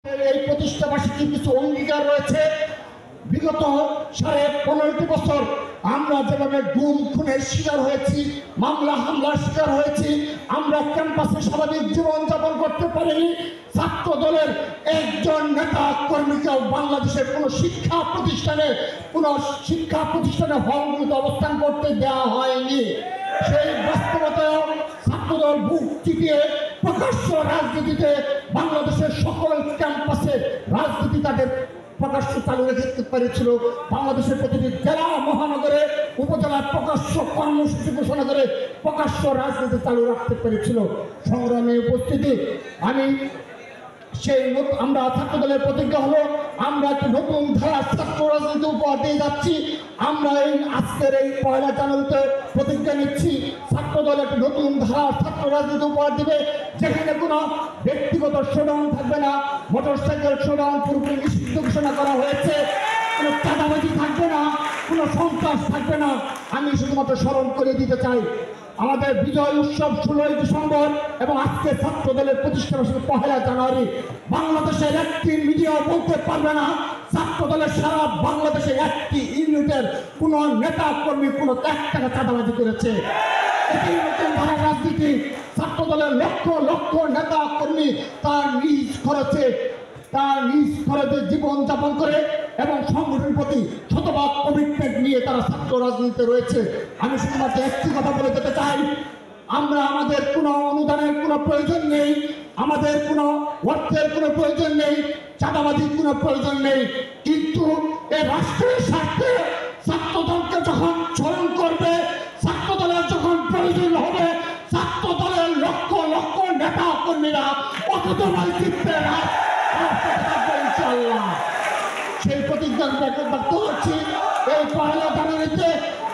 এই প্রতিষ্ঠাবার্ষিকীর কিছু অঙ্গীকার রয়েছে। বিগত 15.5 বছর আমরা যেভাবে গুম খুনের শিকার হয়েছি, মামলা হামলার শিকার হয়েছি, আমরা ক্যাম্পাসে স্বাভাবিক জীবনযাপন করতে পারিনি। ছাত্র দলের একজন নেতা কর্মীকেও বাংলাদেশের কোনো শিক্ষা প্রতিষ্ঠানে হলগুলোতে অবস্থান করতে দেওয়া হয়নি। সেই বাস্তবতায় ছাত্রদল বুক চিতিয়ে প্রকাশ্য রাজনীতিতে বাংলাদেশের সকল ক্যাম্পাসে রাজনীতি তাদের প্রকাশ্য চালু রাখতে পেরেছিল। বাংলাদেশের প্রতিটি জেলা মহানগরে উপজেলার প্রকাশ্য কর্মসূচি ঘোষণা করে প্রকাশ্য রাজনীতি চালু রাখতে পেরেছিল। সংগ্রামে উপস্থিতি আমরা ছাত্রদলের প্রতিজ্ঞা হলো আমরা একটি নতুন ধারা ছাত্র রাজনীতি উপহার দিয়ে যাচ্ছি। আমরা আজকের এই 1 জানুয়ারিতে প্রতিজ্ঞা নিচ্ছি, ছাত্রদল একটি নতুন ধারা ছাত্র রাজনীতি উপহার দিবে, যেখানে কোনো ব্যক্তিগত শোডাউন থাকবে না, মোটরসাইকেল শোডাউন পুরোপুরি নিষিদ্ধ ঘোষণা করা হয়েছে, কোনো চাঁদাবাজি থাকবে না, কোনো সন্ত্রাস থাকবে না। আমি শুধুমাত্র স্মরণ করে দিতে চাই, আমাদের বিজয় উৎসব 16 ডিসেম্বর এবং আজকে ছাত্র দলের প্রতিষ্ঠা বার্ষিকী 1 জানুয়ারি। বাংলাদেশের একটি মিডিয়া বলতে পারবে না ছাত্র দলের সারা বাংলাদেশে একটি ইউনিটের কোন নেতা কর্মী কোনো 1 টাকা চাঁদাবাজি করেছে। এটি নতুন ধারার রাজনীতি। ছাত্র দলের লক্ষ লক্ষ নেতা কর্মী তার নিজ খরচে জীবনযাপন করে এবং সংগঠনের প্রতি শতভাগ কমিটমেন্ট নিয়ে তারা ছাত্র রাজনীতিতে রয়েছে। আমি শুধুমাত্র একটি কথা বলে যেতে চাই, আমাদের কোনো অনুদানের কোনো প্রয়োজন নেই, আমাদের কোনো অর্থের কোনো প্রয়োজন নেই, চাঁদাবাজির কোনো প্রয়োজন নেই, কিন্তু এই রাষ্ট্রের স্বার্থে ছাত্রদলকে যখন স্মরণ করবে, ছাত্রদলের যখন প্রয়োজন হবে, ছাত্রদলের লক্ষ লক্ষ নেতা কর্মীরা অকুতোভয় চিত্তে ইনশাআল্লাহ সেই প্রতিজ্ঞা ব্যক্ত করছি। এই 1 জানুয়ারিতে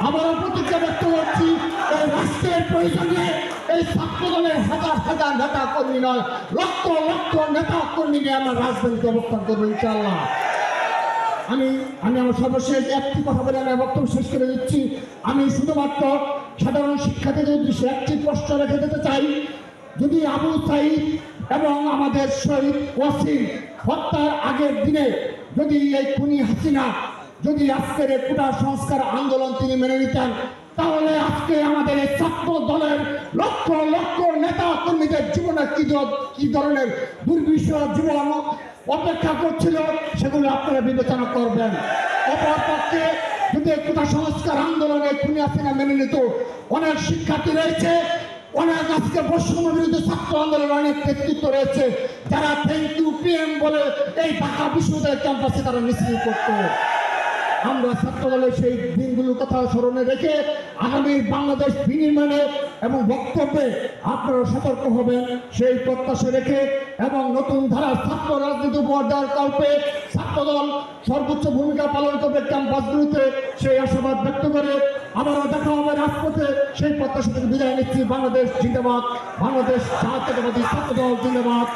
আবারও প্রতিজ্ঞা ব্যক্ত করছি, এই রাষ্ট্রের প্রয়োজনে এই ছাত্র দলের হাজার হাজার নেতা কর্মী নয়, লক্ষ লক্ষ নেতা কর্মী নিয়ে আমরা রাজনীতি অবস্থান করবো ইনশাআল্লাহ। আমি আমার সর্বশেষ একটি কথা বলে আমি বক্তব্য শেষ করে দিচ্ছি। আমি শুধুমাত্র সাধারণ শিক্ষার্থীদের উদ্দেশ্যে একটি প্রশ্ন রেখে দিতে চাই, যদি আবু সাঈদ এবং আমাদের শহীদ ওয়াসিম হত্যার আগের দিনে যদি এই খুনি হাসিনা যদি আজকের এই কোটা সংস্কার আন্দোলন তিনি মেনে নিতেন, তাহলে আজকে আমাদের এই ছাত্র দলের লক্ষ লক্ষ নেতা কর্মীদের জীবনে কি ধরনের দুর্বিষহ জীবন অপেক্ষা করছিল সেগুলো আপনারা বিবেচনা করবেন। অপরপক্ষে যদি কোটা সংস্কার আন্দোলনে খুনি হাসিনা মেনে নিত, অনেক শিক্ষার্থী রয়েছে, অনেক আজকে বৈষম্য বিরোধী ছাত্র আন্দোলনের অনেক নেতৃত্ব রয়েছে যারা থ্যাংক ইউ পিএম বলে এই ঢাকা বিশ্ববিদ্যালয় ক্যাম্পাসে তারা মিছিল করত। আমরা ছাত্র দলের সেই দিনগুলোর কথা স্মরণে রেখে আগামী বাংলাদেশ বিনির্মাণে এবং বক্তব্যে আপনারা সতর্ক হবেন সেই প্রত্যাশা রেখে এবং নতুন ধারার ছাত্র রাজনীতি উপহার দেওয়ার কল্পে ছাত্রদল সর্বোচ্চ ভূমিকা পালন করবে ক্যাম্পাসগুলিতে, সেই আশাবাদ ব্যক্ত করে আবারও দেখা হবে রাজপথে সেই প্রত্যাশা থেকে বিদায় নিচ্ছি। বাংলাদেশ জিন্দাবাদ, বাংলাদেশ জাতীয়তাবাদী ছাত্রদল জিন্দাবাদ।